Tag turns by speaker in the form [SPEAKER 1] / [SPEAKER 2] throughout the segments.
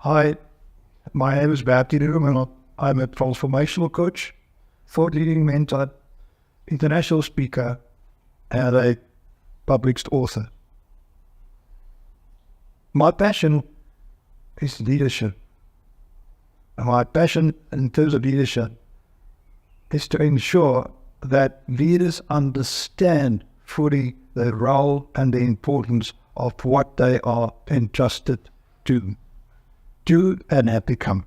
[SPEAKER 1] Hi, my name is Bertie and I'm a transformational coach, thought leading mentor, international speaker, and a published author. My passion is leadership. And my passion in terms of leadership is to ensure that leaders understand fully the role and the importance of what they are entrusted to do and have become.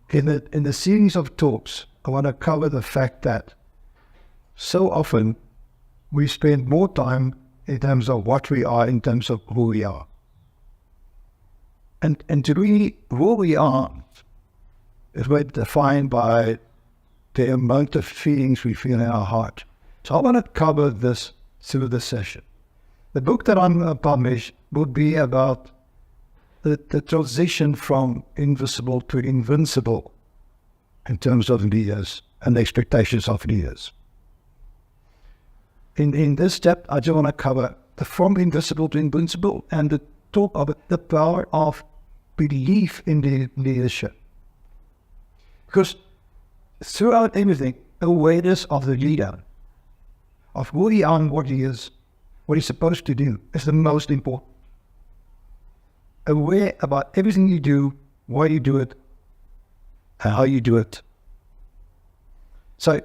[SPEAKER 1] In the series of talks, I want to cover the fact that so often we spend more time in terms of what we are, in terms of who we are. And to me, who we are is defined by the amount of feelings we feel in our heart. So I want to cover this through the session. The book that I'm going to publish would be about the transition from invisible to invincible in terms of leaders and the expectations of leaders. In this step, I just want to cover the from invisible to invincible and the talk of the power of belief in the leadership. Because throughout everything, awareness of the leader, of who he are and what he is, what he's supposed to do, is the most important. Aware about everything you do, why you do it, and how you do it. So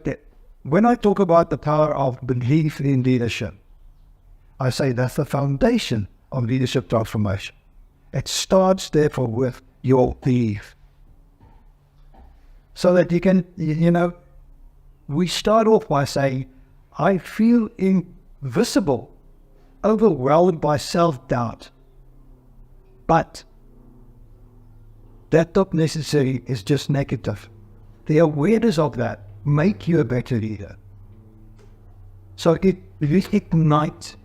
[SPEAKER 1] when I talk about the power of belief in leadership, I say that's the foundation of leadership transformation. It starts therefore with your belief. So that you can, we start off by saying, I feel invisible, overwhelmed by self-doubt. But that not necessarily is just negative. The awareness of that make you a better leader. So it ignites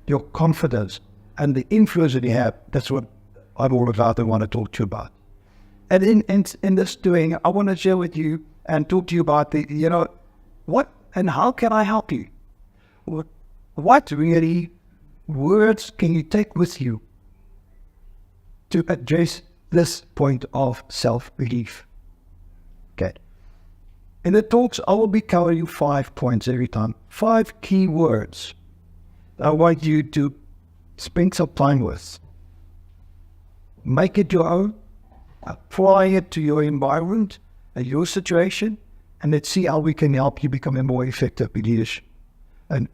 [SPEAKER 1] your confidence and the influence that you have. That's what I'm all about and want to talk to you about. And in this doing, I want to share with you and talk to you about what and how can I help you? What really words can you take with you to address this point of self-belief? Okay. In the talks, I will be covering you 5 points every time. 5 key words I want you to spend some time with. Make it your own. Apply it to your environment and your situation, and let's see how we can help you become a more effective leader and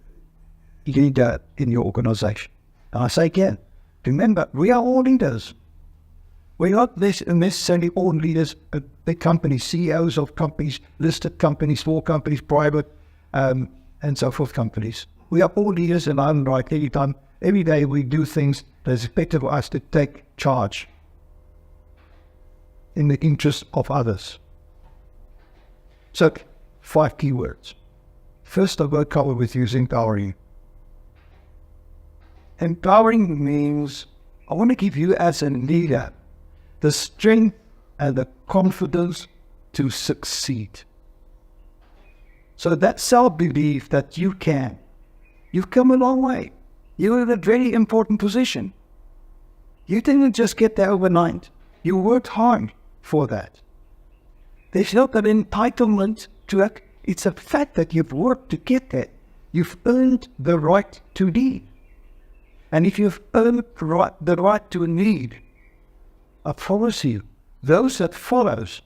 [SPEAKER 1] leader in your organization. And I say again, remember, we are all leaders. We're not necessarily all leaders at big companies, CEOs of companies, listed companies, small companies, private, and so forth companies. We are all leaders, and I'm right every day we do things that is expected of us to take charge in the interest of others. So, 5 key words. First, I will cover with you is empowering. Empowering means I want to give you as a leader the strength and the confidence to succeed. So that self-belief that you can. You've come a long way. You're in a very important position. You didn't just get there overnight. You worked hard for that. There's not an entitlement to it. It's a fact that you've worked to get there. You've earned the right to lead. And if you've earned the right to lead, I promise you, those that follows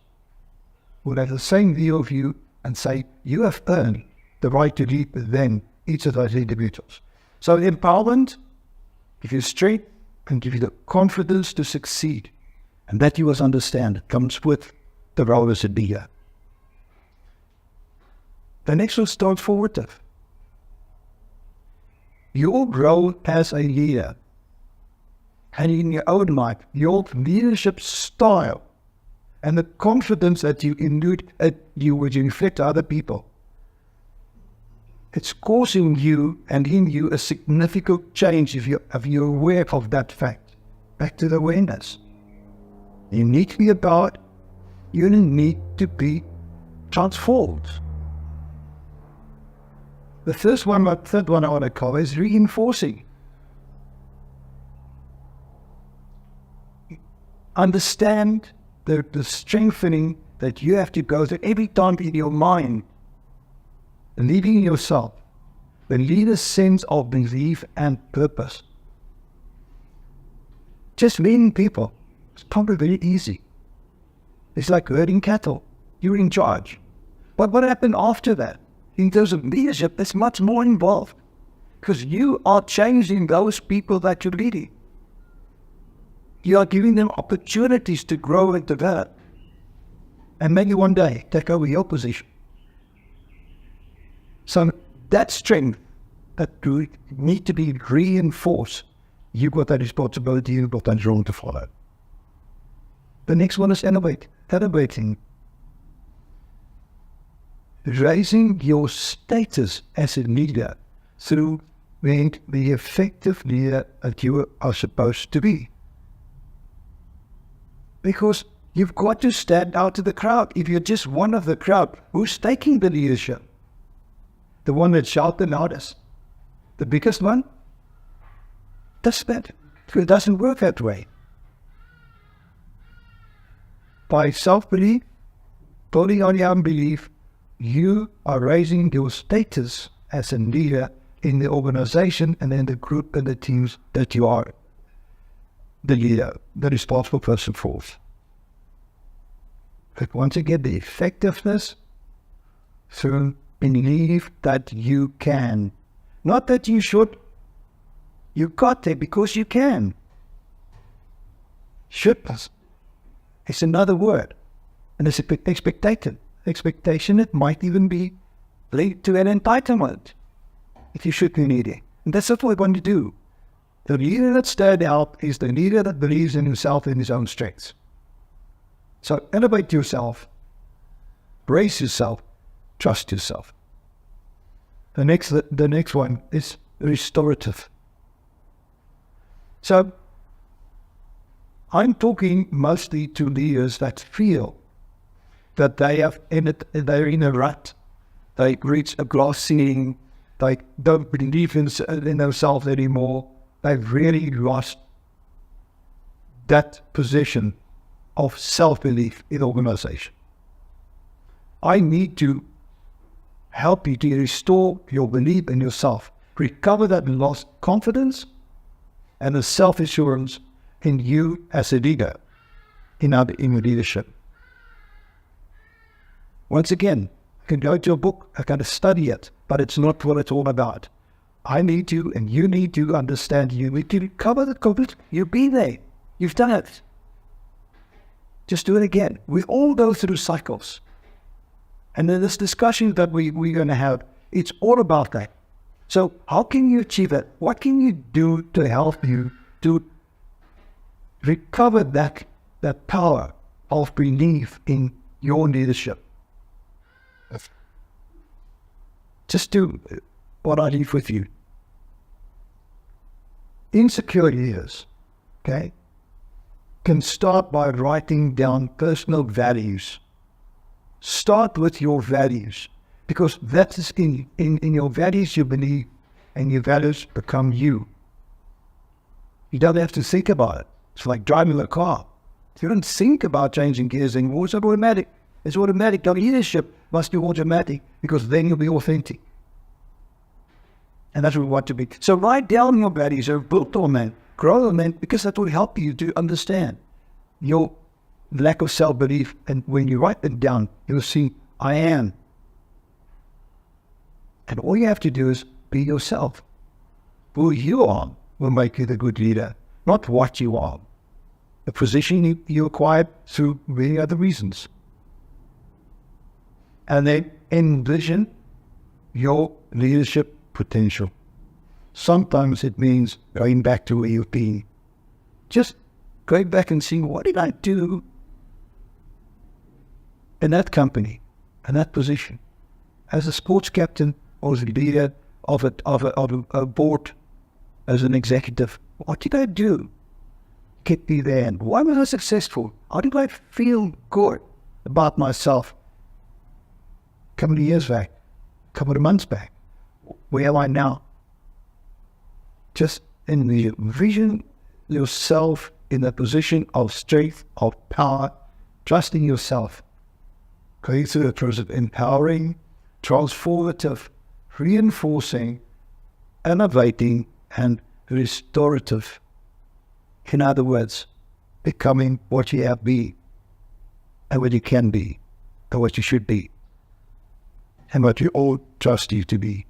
[SPEAKER 1] will have the same view of you and say, you have earned the right to lead them, each of those individuals. So empowerment, give you strength and give you the confidence to succeed. And that you must understand comes with the role as a leader. The next one starts forward. Your role as a leader and in your own life, your leadership style and the confidence that you would inflict to other people, it's causing you and in you a significant change if you're aware of that fact. Back to the awareness. You need to be about, you need to be transformed. The third one I want to cover is reinforcing. understand the strengthening that you have to go through every time in your mind, leading yourself, the leader's sense of belief and purpose. Just leading people is probably very easy. It's like herding cattle. You're in charge. But what happened after that? In terms of leadership, there's much more involved. Because you are changing those people that you're leading. You are giving them opportunities to grow and develop. And maybe one day take over your position. So that strength that you need to be reinforced. You've got that responsibility, you've got that role to follow. The next one is elevating. Raising your status as a leader through being the effective leader that you are supposed to be. Because you've got to stand out to the crowd. If you're just one of the crowd, who's taking the leadership? The one that shouts the loudest? The biggest one? It doesn't work that way. By self-belief, building on your own belief, you are raising your status as a leader in the organization and in the group and the teams that you are the leader, the responsible person for. But once again, the effectiveness through believe that you can. Not that you should. You got there because you can. Should it's another word. And it's expectation. Expectation, it might even be linked to an entitlement. If you should be needing. And that's what we want to do. The leader that stands out is the leader that believes in himself and his own strengths. So elevate yourself, brace yourself, trust yourself. The next one is restorative. So I'm talking mostly to leaders that feel that they're in a rut. They reach a glass ceiling. They don't believe in themselves anymore. They've really lost that position of self-belief in the organization. I need to help you to restore your belief in yourself, recover that lost confidence and the self-assurance in you as a leader, in your leadership. Once again, I can go to a book, I can study it, but it's not what it's all about. I need to, and you need to understand, you need to recover the confidence. You've been there. You've done it. Just do it again. We all go through cycles. And in this discussion that we're going to have, it's all about that. So how can you achieve it? What can you do to help you to recover that power of belief in your leadership? Just do what I leave with you. Insecure leaders, okay, can start by writing down personal values. Start with your values, because that is in your values you believe, and your values become you. You don't have to think about it. It's like driving a car. You don't think about changing gears anymore. It's automatic. It's automatic. Your leadership must be automatic, because then you'll be authentic. And that's what we want to be. So write down your values, or build on them, grow on them, because that will help you to understand your lack of self-belief. And when you write them down, you'll see, I am. And all you have to do is be yourself. Who you are will make you the good leader, not what you are. The position you acquired through many other reasons. And then envision your leadership potential. Sometimes it means going back to where you've been. Just going back and seeing, what did I do in that company, in that position, as a sports captain or as a leader of a board, as an executive? What did I do? Get me there, and why was I successful? How did I feel good about myself? A couple of years back, a couple of months back. Where am I now? Just envision yourself in a position of strength, of power, trusting yourself, going through a process of empowering, transformative, reinforcing, innovating, and restorative. In other words, becoming what you have been, and what you can be, and what you should be, and what we all trust you to be.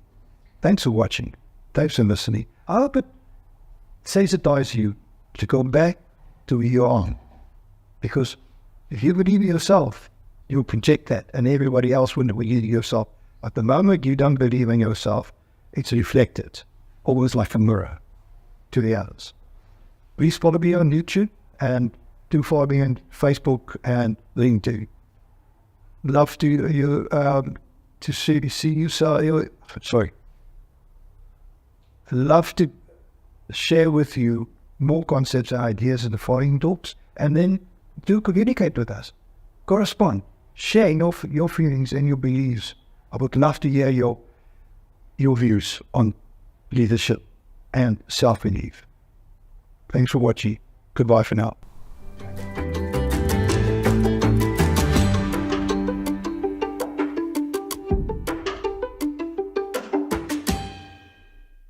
[SPEAKER 1] Thanks for watching. Thanks for listening. I hope it sensitizes you to go back to where you are. Because if you believe in yourself, you'll project that, and everybody else wouldn't believe in yourself. At the moment you don't believe in yourself, it's reflected, almost like a mirror, to the others. Please follow me on YouTube, and do follow me on Facebook and LinkedIn. Love to see you. Love to share with you more concepts and ideas in the following talks, and then do communicate with us. Correspond. Share your feelings and your beliefs. I would love to hear your views on leadership and self-belief. Thanks for watching. Goodbye for now.